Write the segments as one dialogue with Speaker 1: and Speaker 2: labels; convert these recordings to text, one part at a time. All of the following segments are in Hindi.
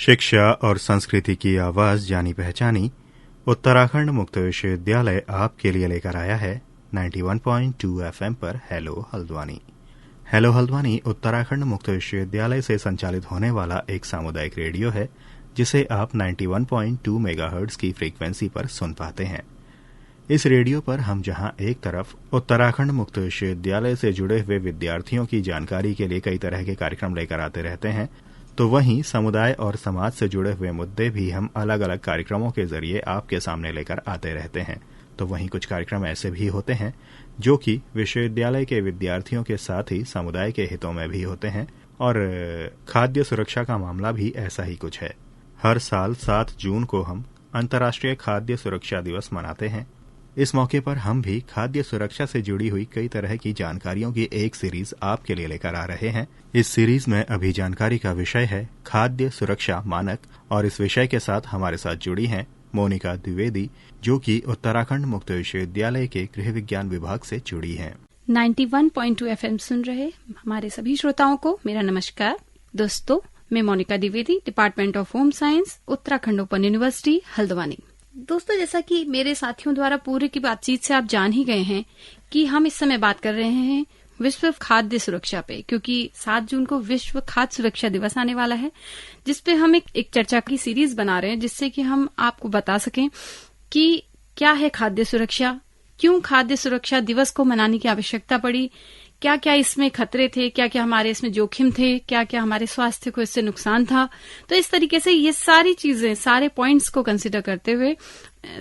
Speaker 1: शिक्षा और संस्कृति की आवाज जानी पहचानी उत्तराखंड मुक्त विश्वविद्यालय आपके लिए लेकर आया है 91.2 FM पर हेलो हल्द्वानी। हेलो हल्द्वानी उत्तराखंड मुक्त विश्वविद्यालय से संचालित होने वाला एक सामुदायिक रेडियो है जिसे आप 91.2 मेगाहर्ट्ज की फ्रीक्वेंसी पर सुन पाते हैं। इस रेडियो पर हम जहां एक तरफ उत्तराखंड मुक्त विश्वविद्यालय से जुड़े हुए विद्यार्थियों की जानकारी के लिए कई तरह के कार्यक्रम लेकर आते रहते हैं, तो वहीं समुदाय और समाज से जुड़े हुए मुद्दे भी हम अलग अलग कार्यक्रमों के जरिए आपके सामने लेकर आते रहते हैं। तो वहीं कुछ कार्यक्रम ऐसे भी होते हैं जो कि विश्वविद्यालय के विद्यार्थियों के साथ ही समुदाय के हितों में भी होते हैं, और खाद्य सुरक्षा का मामला भी ऐसा ही कुछ है। हर साल 7 जून को हम अंतर्राष्ट्रीय खाद्य सुरक्षा दिवस मनाते हैं। इस मौके पर हम भी खाद्य सुरक्षा से जुड़ी हुई कई तरह की जानकारियों की एक सीरीज आपके लिए लेकर आ रहे हैं। इस सीरीज में अभी जानकारी का विषय है खाद्य सुरक्षा मानक, और इस विषय के साथ हमारे साथ जुड़ी हैं मोनिका द्विवेदी, जो कि उत्तराखंड मुक्त विश्वविद्यालय के गृह विज्ञान विभाग से जुड़ी हैं।
Speaker 2: 91.2 FM सुन रहे हमारे सभी श्रोताओं को मेरा नमस्कार। दोस्तों, मैं Monika Dwivedi, department of home science, Uttarakhand open university Haldwani. दोस्तों, जैसा कि मेरे साथियों द्वारा पूरे की बातचीत से आप जान ही गए हैं कि हम इस समय बात कर रहे हैं विश्व खाद्य सुरक्षा पे, क्योंकि 7 जून को विश्व खाद्य सुरक्षा दिवस आने वाला है, जिसपे हम एक चर्चा की सीरीज बना रहे हैं, जिससे कि हम आपको बता सकें कि क्या है खाद्य सुरक्षा, क्यों खाद्य सुरक्षा दिवस को मनाने की आवश्यकता पड़ी, क्या क्या इसमें खतरे थे, क्या क्या हमारे इसमें जोखिम थे, क्या क्या हमारे स्वास्थ्य को इससे नुकसान था। तो इस तरीके से ये सारी चीजें, सारे पॉइंट्स को कंसिडर करते हुए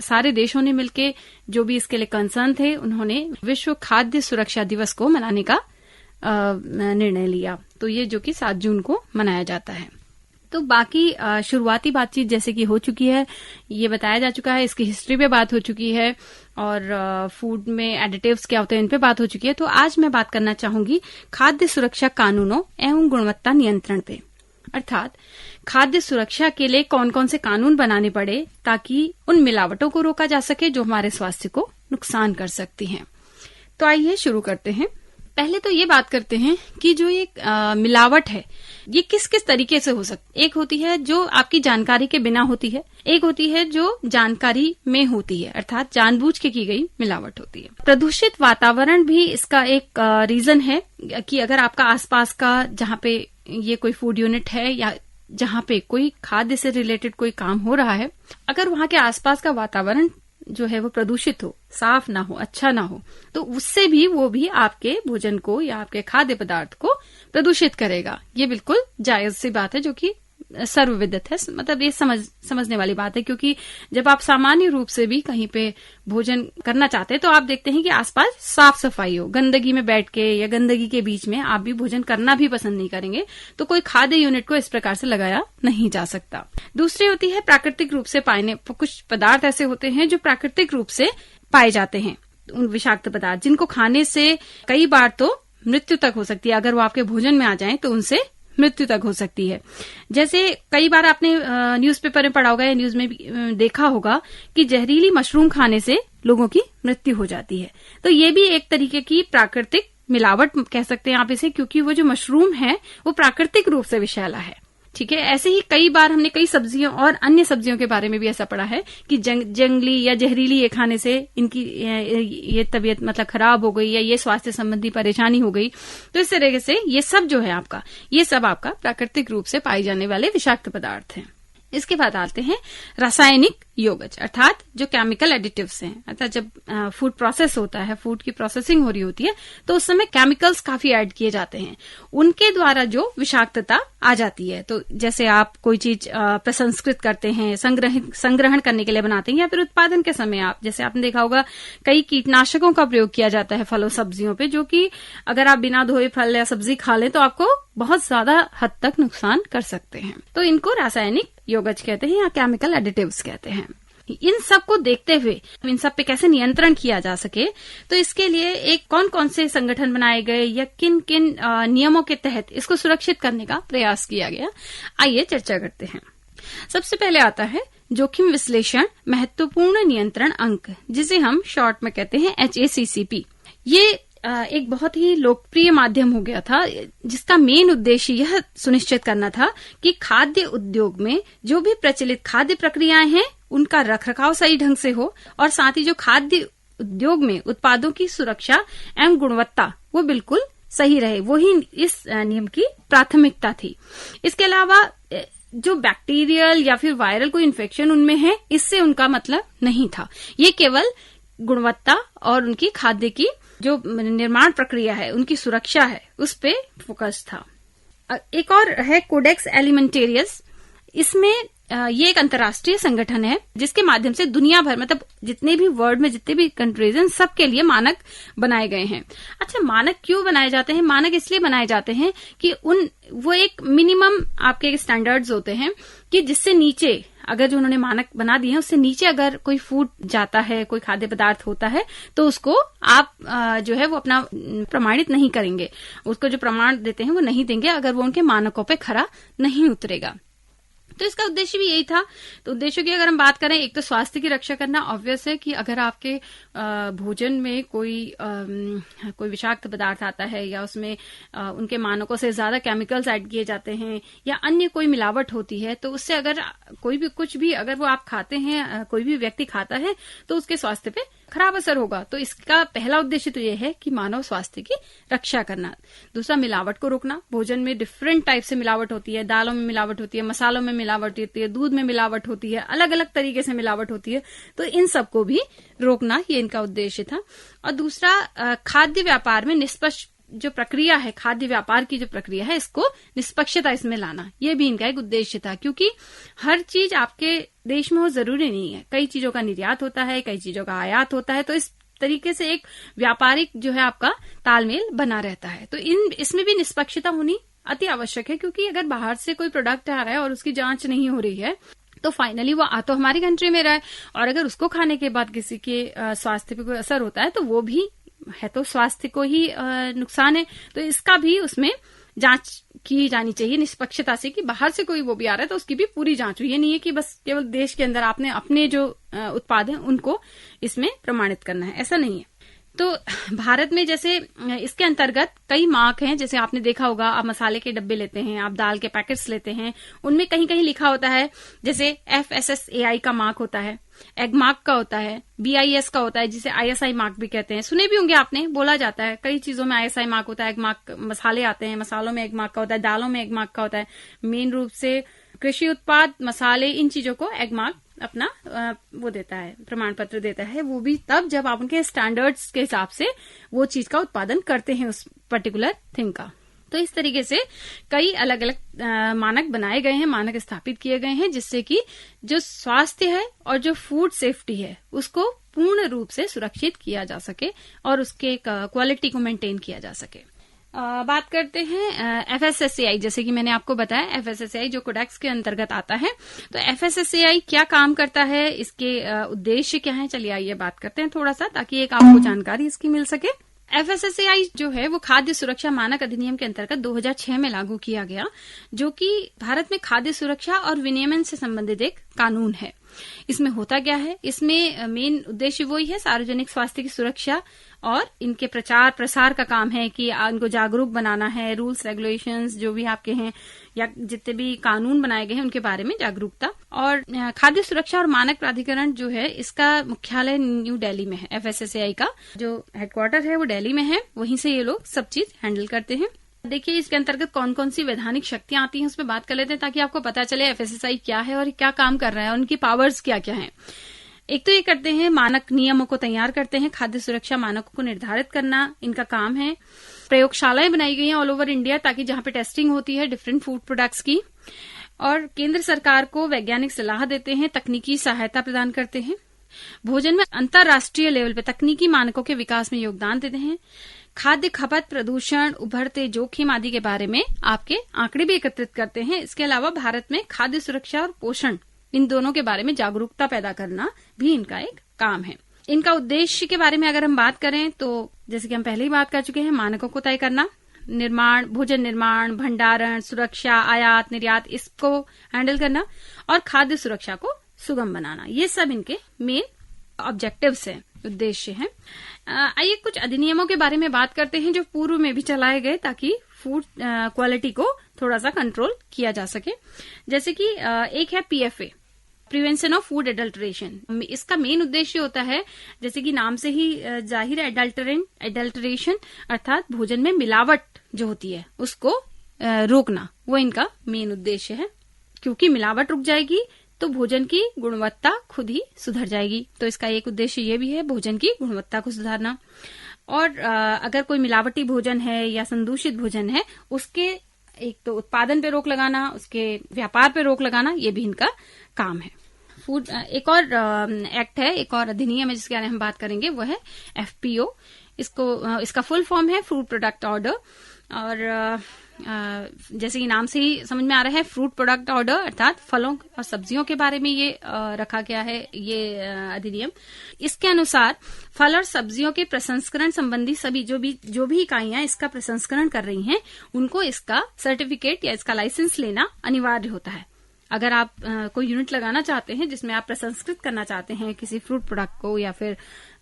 Speaker 2: सारे देशों ने मिलकर, जो भी इसके लिए कंसर्न थे, उन्होंने विश्व खाद्य सुरक्षा दिवस को मनाने का निर्णय लिया। तो ये जो कि 7 जून को मनाया जाता है। तो बाकी शुरुआती बातचीत जैसे कि हो चुकी है, ये बताया जा चुका है, इसकी हिस्ट्री पे बात हो चुकी है, और फूड में एडिटिव्स क्या होते हैं इन पे बात हो चुकी है। तो आज मैं बात करना चाहूंगी खाद्य सुरक्षा कानूनों एवं गुणवत्ता नियंत्रण पे, अर्थात खाद्य सुरक्षा के लिए कौन कौन से कानून बनाने पड़े ताकि उन मिलावटों को रोका जा सके जो हमारे स्वास्थ्य को नुकसान कर सकती हैं। तो आइए शुरू करते हैं। पहले तो ये बात करते हैं कि जो ये मिलावट है ये किस किस तरीके से हो सकती है। एक होती है जो आपकी जानकारी के बिना होती है, एक होती है जो जानकारी में होती है, अर्थात जानबूझ के की गई मिलावट होती है। प्रदूषित वातावरण भी इसका एक रीजन है कि अगर आपका आसपास का जहाँ पे ये कोई फूड यूनिट है या जहाँ पे कोई खाद्य से रिलेटेड कोई काम हो रहा है, अगर वहाँ के आसपास का वातावरण जो है वो प्रदूषित हो, साफ ना हो, अच्छा ना हो, तो उससे भी वो भी आपके भोजन को या आपके खाद्य पदार्थ को प्रदूषित करेगा। ये बिल्कुल जायज सी बात है, जो कि सर्वविदित है। मतलब ये समझने वाली बात है, क्योंकि जब आप सामान्य रूप से भी कहीं पे भोजन करना चाहते हैं तो आप देखते हैं कि आसपास साफ सफाई हो। गंदगी में बैठ के या गंदगी के बीच में आप भी भोजन करना भी पसंद नहीं करेंगे, तो कोई खाद्य यूनिट को इस प्रकार से लगाया नहीं जा सकता। दूसरी होती है प्राकृतिक रूप से पाए, कुछ पदार्थ ऐसे होते हैं जो प्राकृतिक रूप से पाए जाते हैं, उन विषाक्त पदार्थ जिनको खाने से कई बार तो मृत्यु तक हो सकती है। अगर वो आपके भोजन में आ जाएं तो उनसे मृत्यु तक हो सकती है। जैसे कई बार आपने न्यूज़पेपर में पढ़ा होगा या न्यूज में भी देखा होगा कि जहरीली मशरूम खाने से लोगों की मृत्यु हो जाती है। तो ये भी एक तरीके की प्राकृतिक मिलावट कह सकते हैं आप इसे, क्योंकि वो जो मशरूम है वो प्राकृतिक रूप से विषैला है। ठीक है, ऐसे ही कई बार हमने कई सब्जियों और अन्य सब्जियों के बारे में भी ऐसा पढ़ा है कि जंगली या जहरीली ये खाने से इनकी ये तबीयत मतलब खराब हो गई या ये स्वास्थ्य संबंधी परेशानी हो गई। तो इस तरीके से ये सब जो है आपका, ये सब आपका प्राकृतिक रूप से पाए जाने वाले विषाक्त पदार्थ हैं। इसके बाद आते हैं रासायनिक योगज, अर्थात जो केमिकल एडिटिव्स हैं। अर्थात जब फूड प्रोसेस होता है, फूड की प्रोसेसिंग हो रही होती है, तो उस समय केमिकल्स काफी ऐड किए जाते हैं, उनके द्वारा जो विषाक्तता आ जाती है। तो जैसे आप कोई चीज प्रसंस्कृत करते हैं, संग्रहण करने के लिए बनाते हैं, या फिर उत्पादन के समय आप, जैसे आपने देखा होगा कई कीटनाशकों का प्रयोग किया जाता है फलों सब्जियों पे, जो कि अगर आप बिना धोए फल या सब्जी खा लें तो आपको बहुत ज्यादा हद तक नुकसान कर सकते हैं। तो इनको रासायनिक योगज कहते हैं या केमिकल एडिटिव्स कहते हैं। इन सब को देखते हुए इन सब पे कैसे नियंत्रण किया जा सके, तो इसके लिए एक कौन कौन से संगठन बनाए गए या किन किन नियमों के तहत इसको सुरक्षित करने का प्रयास किया गया, आइए चर्चा करते हैं। सबसे पहले आता है जोखिम विश्लेषण महत्वपूर्ण नियंत्रण अंक, जिसे हम शॉर्ट में कहते हैं HACCP। ये एक बहुत ही लोकप्रिय माध्यम हो गया था, जिसका मेन उद्देश्य यह सुनिश्चित करना था कि खाद्य उद्योग में जो भी प्रचलित खाद्य प्रक्रियाएं हैं उनका रखरखाव सही ढंग से हो, और साथ ही जो खाद्य उद्योग में उत्पादों की सुरक्षा एवं गुणवत्ता वो बिल्कुल सही रहे। वही इस नियम की प्राथमिकता थी। इसके अलावा जो बैक्टीरियल या फिर वायरल कोई इन्फेक्शन उनमें है, इससे उनका मतलब नहीं था। ये केवल गुणवत्ता और उनकी खाद्य की जो निर्माण प्रक्रिया है, उनकी सुरक्षा है, उस पे फोकस था। एक और है कोडेक्स एलिमेंटेरियस। इसमें ये एक अंतर्राष्ट्रीय संगठन है जिसके माध्यम से दुनिया भर, मतलब जितने भी वर्ल्ड में जितने भी कंट्रीज हैं, सबके लिए मानक बनाए गए हैं। अच्छा, मानक क्यों बनाए जाते हैं? मानक इसलिए बनाए जाते हैं कि वो एक मिनिमम आपके स्टैंडर्ड्स होते हैं कि जिससे नीचे अगर जो उन्होंने मानक बना दिए हैं उससे नीचे अगर कोई फूड जाता है, कोई खाद्य पदार्थ होता है, तो उसको आप जो है वो अपना प्रमाणित नहीं करेंगे। उसको जो प्रमाण देते हैं वो नहीं देंगे अगर वो उनके मानकों पे खरा नहीं उतरेगा। तो इसका उद्देश्य भी यही था। तो उद्देश्य की अगर हम बात करें, एक तो स्वास्थ्य की रक्षा करना ऑब्वियस है कि अगर आपके भोजन में कोई विषाक्त पदार्थ आता है या उसमें उनके मानकों से ज्यादा केमिकल्स ऐड किए जाते हैं या अन्य कोई मिलावट होती है, तो उससे अगर कोई भी कुछ भी अगर वो आप खाते हैं, कोई भी व्यक्ति खाता है, तो उसके स्वास्थ्य पे खराब असर होगा। तो इसका पहला उद्देश्य तो ये है कि मानव स्वास्थ्य की रक्षा करना। दूसरा, मिलावट को रोकना। भोजन में डिफरेंट टाइप से मिलावट होती है, दालों में मिलावट होती है, मसालों में मिलावट होती है, दूध में मिलावट होती है, अलग अलग तरीके से मिलावट होती है। तो इन सबको भी रोकना, ये इनका उद्देश्य था। और दूसरा, खाद्य व्यापार में निष्पक्ष जो प्रक्रिया है, खाद्य व्यापार की जो प्रक्रिया है, इसको निष्पक्षता इसमें लाना, ये भी इनका एक उद्देश्य था। क्योंकि हर चीज आपके देश में हो जरूरी नहीं है, कई चीजों का निर्यात होता है, कई चीजों का आयात होता है। तो इस तरीके से एक व्यापारिक जो है आपका तालमेल बना रहता है। तो इसमें भी निष्पक्षता होनी अति आवश्यक है, क्योंकि अगर बाहर से कोई प्रोडक्ट आ रहा है और उसकी जांच नहीं हो रही है, तो फाइनली वो आ तो हमारी कंट्री में रहा है, और अगर उसको खाने के बाद किसी के स्वास्थ्य पे कोई असर होता है, तो वो भी है तो स्वास्थ्य को ही नुकसान है। तो इसका भी उसमें जांच की जानी चाहिए निष्पक्षता से, कि बाहर से कोई वो भी आ रहा है तो उसकी भी पूरी जांच हो। ये नहीं है कि बस केवल देश के अंदर आपने अपने जो उत्पाद हैं उनको इसमें प्रमाणित करना है, ऐसा नहीं है। तो भारत में जैसे इसके अंतर्गत कई मार्क हैं। जैसे आपने देखा होगा, आप मसाले के डब्बे लेते हैं, आप दाल के पैकेट्स लेते हैं, उनमें कहीं कहीं लिखा होता है, जैसे FSSAI का मार्क होता है, एग मार्क का होता है, BIS का होता है, जिसे ISI मार्क भी कहते हैं। सुने भी होंगे आपने, बोला जाता है कई चीजों में ISI मार्क होता है। एग मार्क, मसाले आते हैं, मसालों में एग मार्क का होता है, दालों में एग मार्क का होता है। मेन रूप से कृषि उत्पाद, मसाले, इन चीजों को एग मार्क अपना वो देता है, प्रमाण पत्र देता है। वो भी तब जब आप उनके स्टैंडर्ड्स के हिसाब से वो चीज का उत्पादन करते हैं, उस पर्टिकुलर थिंग का। तो इस तरीके से कई अलग अलग मानक बनाए गए हैं, मानक स्थापित किए गए हैं, जिससे कि जो स्वास्थ्य है और जो फूड सेफ्टी है उसको पूर्ण रूप से सुरक्षित किया जा सके और उसके क्वालिटी को मेंटेन किया जा सके। बात करते हैं FSSAI। जैसे कि मैंने आपको बताया, FSSAI जो कोडेक्स के अंतर्गत आता है। तो FSSAI क्या काम करता है, इसके उद्देश्य क्या है, चलिए आइए बात करते हैं थोड़ा सा, ताकि एक आपको जानकारी इसकी मिल सके। FSSAI जो है वो खाद्य सुरक्षा मानक अधिनियम के अंतर्गत 2006 में लागू किया गया, जो कि भारत में खाद्य सुरक्षा और विनियमन से संबंधित एक कानून है। इसमें होता क्या है, इसमें मेन उद्देश्य वही है, सार्वजनिक स्वास्थ्य की सुरक्षा और इनके प्रचार प्रसार का काम है कि इनको जागरूक बनाना है। रूल्स रेगुलेशंस जो भी आपके हैं या जितने भी कानून बनाए गए हैं उनके बारे में जागरूकता। और खाद्य सुरक्षा और मानक प्राधिकरण जो है, इसका मुख्यालय न्यू दिल्ली में है। FSSAI का जो हेडक्वार्टर है वो दिल्ली में है, वहीं से ये लोग सब चीज हैंडल करते हैं। देखिए इसके अंतर्गत कौन कौन सी वैधानिक शक्तियां आती हैं उस पर बात कर लेते हैं, ताकि आपको पता चले FSSAI क्या है और क्या काम कर रहा है और उनकी पावर्स क्या क्या हैं। एक तो ये करते हैं, मानक नियमों को तैयार करते हैं, खाद्य सुरक्षा मानकों को निर्धारित करना इनका काम है। प्रयोगशालाएं बनाई गई हैं ऑल ओवर इंडिया, ताकि जहां पे टेस्टिंग होती है डिफरेंट फूड प्रोडक्ट्स की। और केंद्र सरकार को वैज्ञानिक सलाह देते हैं, तकनीकी सहायता प्रदान करते हैं। भोजन में अंतर्राष्ट्रीय लेवल पे तकनीकी मानकों के विकास में योगदान देते हैं। खाद्य खपत, प्रदूषण, उभरते जोखिम आदि के बारे में आपके आंकड़े भी एकत्रित करते हैं। इसके अलावा भारत में खाद्य सुरक्षा और पोषण, इन दोनों के बारे में जागरूकता पैदा करना भी इनका एक काम है। इनका उद्देश्य के बारे में अगर हम बात करें तो जैसे कि हम पहले ही बात कर चुके हैं, मानकों को तय करना, निर्माण, भोजन निर्माण, भंडारण, सुरक्षा, आयात निर्यात, इसको हैंडल करना और खाद्य सुरक्षा को सुगम बनाना, ये सब इनके मेन ऑब्जेक्टिव्स हैं। उद्देश्य हैं। आइए कुछ अधिनियमों के बारे में बात करते हैं जो पूर्व में भी चलाए गए ताकि फूड क्वालिटी को थोड़ा सा कंट्रोल किया जा सके। जैसे कि एक है PFA, prevention of food adulteration. इसका मेन उद्देश्य होता है, जैसे कि नाम से ही जाहिर है, एडल्ट्रेशन अर्थात भोजन में मिलावट जो होती है उसको रोकना, वो इनका मेन उद्देश्य है। क्योंकि मिलावट रुक जाएगी तो भोजन की गुणवत्ता खुद ही सुधर जाएगी। तो इसका एक उद्देश्य ये भी है, भोजन की गुणवत्ता को सुधारना। और अगर कोई मिलावटी भोजन है या संदूषित भोजन है, उसके एक तो उत्पादन पे रोक लगाना, उसके व्यापार पे रोक लगाना, ये भी इनका काम है। फूड एक और एक्ट है, एक और अधिनियम है जिसके बारे में हम बात करेंगे, वो है FPO। इसका फुल फॉर्म है फूड प्रोडक्ट ऑर्डर। और जैसे कि नाम से ही समझ में आ रहा है, फ्रूट प्रोडक्ट ऑर्डर अर्थात फलों और सब्जियों के बारे में ये रखा गया है ये अधिनियम। इसके अनुसार फल और सब्जियों के प्रसंस्करण संबंधी सभी जो भी इकाइयां इसका प्रसंस्करण कर रही हैं, उनको इसका सर्टिफिकेट या इसका लाइसेंस लेना अनिवार्य होता है। अगर आप कोई यूनिट लगाना चाहते हैं जिसमें आप प्रसंस्कृत करना चाहते हैं किसी फ्रूट प्रोडक्ट को या फिर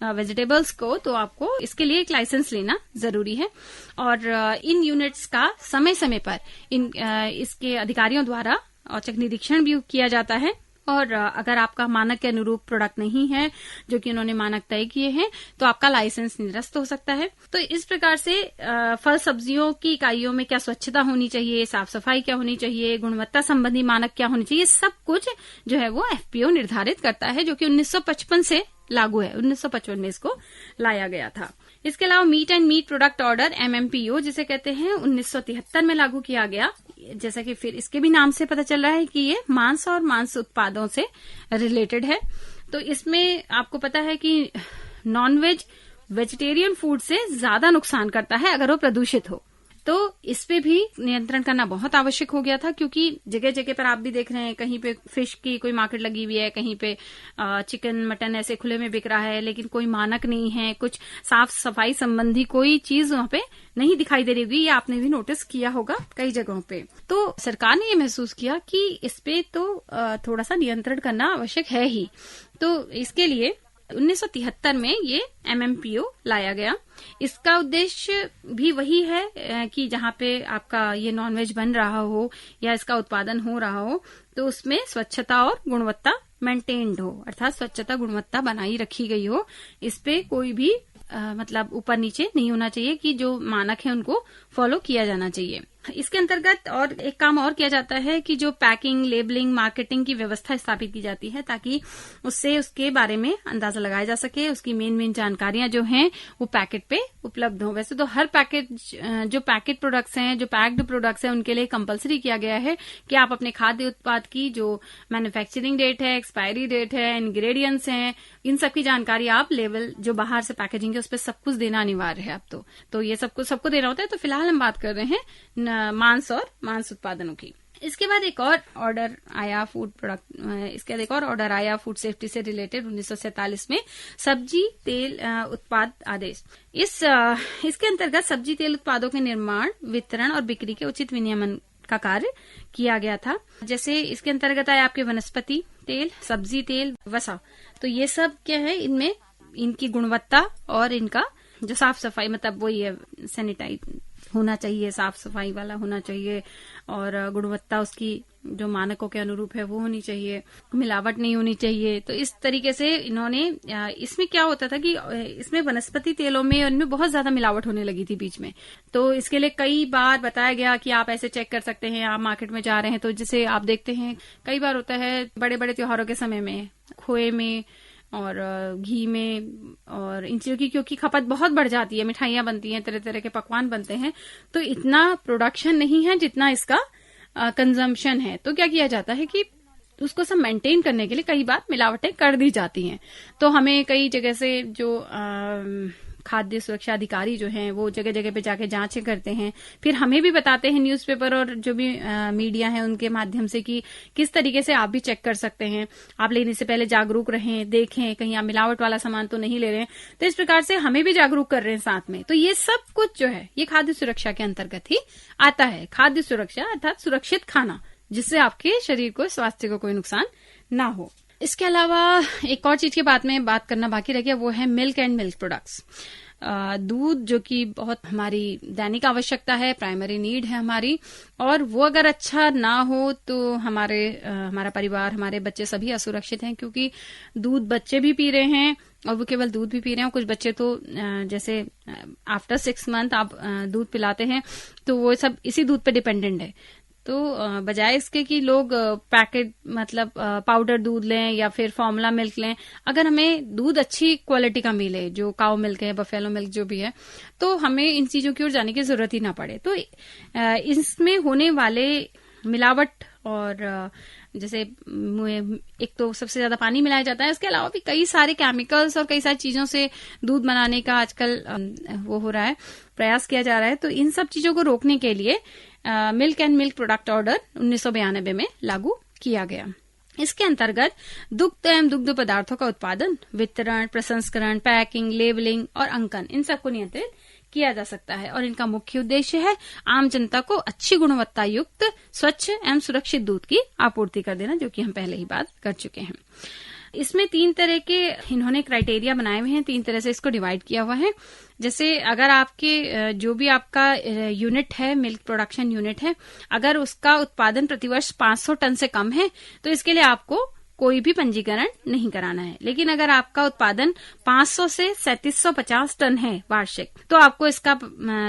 Speaker 2: वेजिटेबल्स को, तो आपको इसके लिए एक लाइसेंस लेना जरूरी है। और इन यूनिट्स का समय समय पर इसके अधिकारियों द्वारा औचक निरीक्षण भी किया जाता है। और अगर आपका मानक के अनुरूप प्रोडक्ट नहीं है, जो कि उन्होंने मानक तय किए हैं, तो आपका लाइसेंस निरस्त हो सकता है। तो इस प्रकार से फल सब्जियों की इकाइयों में क्या स्वच्छता होनी चाहिए, साफ सफाई क्या होनी चाहिए, गुणवत्ता संबंधी मानक क्या होनी चाहिए, सब कुछ जो है वो FPO निर्धारित करता है, जो कि 1955 से लागू है। 1955 में इसको लाया गया था। इसके अलावा meat and meat product order MMPO जिसे कहते हैं, 1973 में लागू किया गया। जैसा कि फिर इसके भी नाम से पता चल रहा है कि ये मांस और मांस उत्पादों से रिलेटेड है। तो इसमें आपको पता है कि नॉनवेज वेजिटेरियन फूड से ज्यादा नुकसान करता है अगर वो प्रदूषित हो। तो इस पे भी नियंत्रण करना बहुत आवश्यक हो गया था, क्योंकि जगह जगह पर आप भी देख रहे हैं, कहीं पे फिश की कोई मार्केट लगी हुई है, कहीं पे चिकन मटन ऐसे खुले में बिक रहा है, लेकिन कोई मानक नहीं है, कुछ साफ सफाई संबंधी कोई चीज वहां पे नहीं दिखाई दे रही होगी। ये आपने भी नोटिस किया होगा कई जगहों पे। तो सरकार ने ये महसूस किया कि इस पे तो थोड़ा सा नियंत्रण करना आवश्यक है ही। तो इसके लिए 1973 में ये MMPO लाया गया। इसका उद्देश्य भी वही है कि जहाँ पे आपका ये नॉनवेज बन रहा हो या इसका उत्पादन हो रहा हो, तो उसमें स्वच्छता और गुणवत्ता मेंटेन्ड हो, अर्थात स्वच्छता गुणवत्ता बनाई रखी गई हो। इस पे कोई भी मतलब ऊपर नीचे नहीं होना चाहिए, कि जो मानक है उनको फॉलो किया जाना चाहिए। इसके अंतर्गत और एक काम और किया जाता है कि जो पैकिंग, लेबलिंग, मार्केटिंग की व्यवस्था स्थापित की जाती है, ताकि उससे उसके बारे में अंदाजा लगाया जा सके। उसकी मेन जानकारियां जो हैं वो पैकेट पे उपलब्ध हो। वैसे तो हर पैकेट, जो पैकेट प्रोडक्ट्स हैं, जो पैक्ड प्रोडक्ट्स हैं, उनके लिए कंपलसरी किया गया है कि आप अपने खाद्य उत्पाद की जो मैन्युफैक्चरिंग डेट है, एक्सपायरी डेट है, इंग्रेडिएंट्स हैं, इन सब की जानकारी आप लेवल जो बाहर से पैकेजिंग है उस पर सब कुछ देना अनिवार्य है अब तो ये सबको देना होता है। तो फिलहाल हम बात कर रहे हैं मांस और मांस उत्पादनों की। इसके बाद एक और ऑर्डर आया फूड सेफ्टी से रिलेटेड 1947 में, सब्जी तेल उत्पाद आदेश। इसके अंतर्गत सब्जी तेल उत्पादों के निर्माण, वितरण और बिक्री के उचित विनियमन का कार्य किया गया था। जैसे इसके अंतर्गत आया आपके वनस्पति तेल, सब्जी तेल, वसा। तो ये सब क्या है, इनमें इनकी गुणवत्ता और इनका जो साफ सफाई, मतलब वही है, सैनिटाइज होना चाहिए, साफ सफाई वाला होना चाहिए, और गुणवत्ता उसकी जो मानकों के अनुरूप है वो होनी चाहिए, मिलावट नहीं होनी चाहिए। तो इस तरीके से इन्होंने, इसमें क्या होता था कि इसमें वनस्पति तेलों में इनमें बहुत ज्यादा मिलावट होने लगी थी बीच में। तो इसके लिए कई बार बताया गया कि आप ऐसे चेक कर सकते हैं, आप मार्केट में जा रहे हैं तो जैसे आप देखते हैं कई बार होता है बड़े बड़े त्योहारों के समय में खोए में और घी में और इन चीजों की क्योंकि खपत बहुत बढ़ जाती है, मिठाइयां बनती हैं, तरह तरह के पकवान बनते हैं, तो इतना प्रोडक्शन नहीं है जितना इसका कंजम्पशन है। तो क्या किया जाता है कि उसको सब मेंटेन करने के लिए कई बार मिलावटें कर दी जाती हैं। तो हमें कई जगह से जो खाद्य सुरक्षा अधिकारी जो हैं वो जगह जगह पे जाके जांचें करते हैं, फिर हमें भी बताते हैं न्यूज़पेपर और जो भी मीडिया है उनके माध्यम से कि किस तरीके से आप भी चेक कर सकते हैं। आप लेने से पहले जागरूक रहें, देखें कहीं आप मिलावट वाला सामान तो नहीं ले रहे हैं। तो इस प्रकार से हमें भी जागरूक कर रहे हैं साथ में। तो ये सब कुछ जो है ये खाद्य सुरक्षा के अंतर्गत ही आता है। खाद्य सुरक्षा अर्थात सुरक्षित खाना, जिससे आपके शरीर को, स्वास्थ्य को कोई नुकसान ना हो। इसके अलावा एक और चीज के बात में बात करना बाकी रह गया, वो है मिल्क एंड मिल्क प्रोडक्ट्स। दूध जो कि बहुत हमारी दैनिक आवश्यकता है, प्राइमरी नीड है हमारी, और वो अगर अच्छा ना हो तो हमारा परिवार, हमारे बच्चे सभी असुरक्षित हैं, क्योंकि दूध बच्चे भी पी रहे हैं और वो केवल दूध भी पी रहे हैं। कुछ बच्चे तो जैसे आफ्टर 6 मंथ आप दूध पिलाते हैं तो वो सब इसी दूध पे डिपेंडेंट है। तो बजाय इसके कि लोग पैकेट मतलब पाउडर दूध लें या फिर फॉर्मूला मिल्क लें, अगर हमें दूध अच्छी क्वालिटी का मिले, जो काऊ मिल्क है, बफेलो मिल्क जो भी है, तो हमें इन चीजों की ओर जाने की जरूरत ही ना पड़े। तो इसमें होने वाले मिलावट, और जैसे एक तो सबसे ज्यादा पानी मिलाया जाता है, इसके अलावा भी कई सारे केमिकल्स और कई सारी चीजों से दूध बनाने का आजकल वो हो रहा है, प्रयास किया जा रहा है। तो इन सब चीजों को रोकने के लिए milk and milk product order 1992 में लागू किया गया। इसके अंतर्गत दुग्ध एवं दुग्ध पदार्थों का उत्पादन, वितरण, प्रसंस्करण, पैकिंग, लेबलिंग और अंकन, इन सबको नियंत्रित किया जा सकता है। और इनका मुख्य उद्देश्य है आम जनता को अच्छी गुणवत्ता युक्त, स्वच्छ एवं सुरक्षित दूध की आपूर्ति कर देना, जो कि हम पहले ही बात कर चुके हैं। इसमें 3 तरह के इन्होंने क्राइटेरिया बनाए हुए हैं, 3 तरह से इसको डिवाइड किया हुआ है। जैसे अगर आपके जो भी आपका यूनिट है, मिल्क प्रोडक्शन यूनिट है, अगर उसका उत्पादन प्रतिवर्ष 500 टन से कम है तो इसके लिए आपको कोई भी पंजीकरण नहीं कराना है। लेकिन अगर आपका उत्पादन 500 से 3750 टन है वार्षिक, तो आपको इसका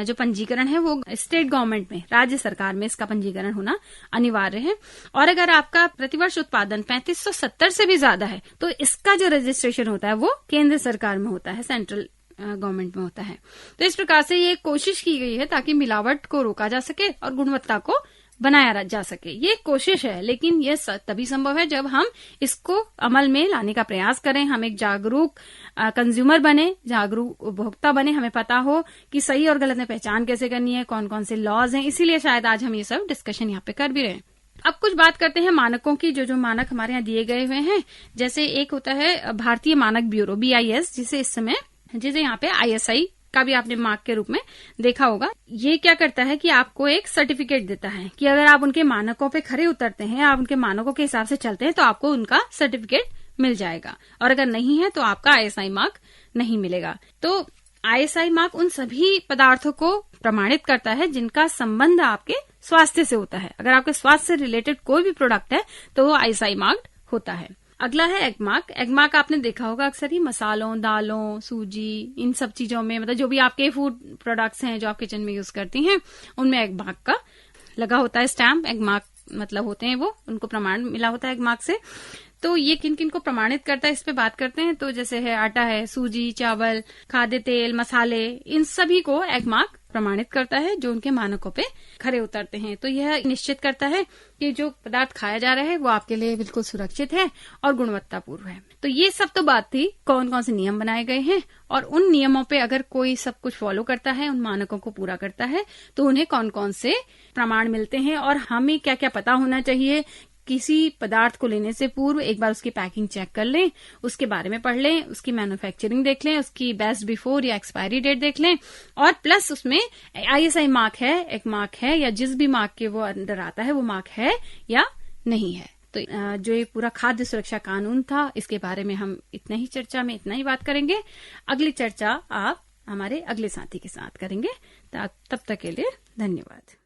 Speaker 2: जो पंजीकरण है वो स्टेट गवर्नमेंट में, राज्य सरकार में इसका पंजीकरण होना अनिवार्य है। और अगर आपका प्रतिवर्ष उत्पादन 3570 से भी ज्यादा है तो इसका जो रजिस्ट्रेशन होता है वो केंद्र सरकार में होता है, सेंट्रल गवर्नमेंट में होता है। तो इस प्रकार से ये कोशिश की गई है ताकि मिलावट को रोका जा सके और गुणवत्ता को बनाया जा सके। ये कोशिश है, लेकिन ये तभी संभव है जब हम इसको अमल में लाने का प्रयास करें। हम एक जागरूक कंज्यूमर बने, जागरूक उपभोक्ता बने, हमें पता हो कि सही और गलत में पहचान कैसे करनी है, कौन कौन से लॉज हैं। इसीलिए शायद आज हम ये सब डिस्कशन यहाँ पे कर भी रहे हैं। अब कुछ बात करते हैं मानकों की, जो मानक हमारे यहाँ दिए गए हुए हैं। जैसे एक होता है भारतीय मानक ब्यूरो, BIS, जिसे यहाँ पे ISI का भी आपने मार्क के रूप में देखा होगा। ये क्या करता है कि आपको एक सर्टिफिकेट देता है कि अगर आप उनके मानकों पे खरे उतरते हैं, आप उनके मानकों के हिसाब से चलते हैं, तो आपको उनका सर्टिफिकेट मिल जाएगा। और अगर नहीं है तो आपका ISI मार्क नहीं मिलेगा। तो ISI मार्क उन सभी पदार्थों को प्रमाणित करता है जिनका संबंध आपके स्वास्थ्य से होता है। अगर आपके स्वास्थ्य से रिलेटेड कोई भी प्रोडक्ट है तो वो ISI मार्क होता है। अगला है एग मार्क। एग मार्क आपने देखा होगा अक्सर ही मसालों, दालों, सूजी, इन सब चीजों में, मतलब जो भी आपके फूड प्रोडक्ट्स हैं जो आप किचन में यूज करती हैं, उनमें एग मार्क का लगा होता है स्टैम्प। एग मार्क मतलब होते हैं वो, उनको प्रमाण मिला होता है एग मार्क से। तो ये किन किन को प्रमाणित करता है, इस पे बात करते हैं। तो जैसे है आटा है, सूजी, चावल, खाद्य तेल, मसाले, इन सभी को एग मार्क प्रमाणित करता है जो उनके मानकों पे खरे उतरते हैं। तो यह निश्चित करता है कि जो पदार्थ खाया जा रहा है वो आपके लिए बिल्कुल सुरक्षित है और गुणवत्तापूर्ण है। तो ये सब तो बात थी कौन कौन से नियम बनाए गए हैं, और उन नियमों पे अगर कोई सब कुछ फॉलो करता है, उन मानकों को पूरा करता है, तो उन्हें कौन कौन से प्रमाण मिलते हैं और हमें क्या क्या पता होना चाहिए। किसी पदार्थ को लेने से पूर्व एक बार उसकी पैकिंग चेक कर लें, उसके बारे में पढ़ लें, उसकी मैन्युफैक्चरिंग देख लें, उसकी बेस्ट बिफोर या एक्सपायरी डेट देख लें, और प्लस उसमें ISI मार्क है, एक मार्क है, या जिस भी मार्क के वो अंडर आता है वो मार्क है या नहीं है। तो जो ये पूरा खाद्य सुरक्षा कानून था, इसके बारे में हम इतना ही बात करेंगे। अगली चर्चा आप हमारे अगले साथी के साथ करेंगे। तब तक के लिए धन्यवाद।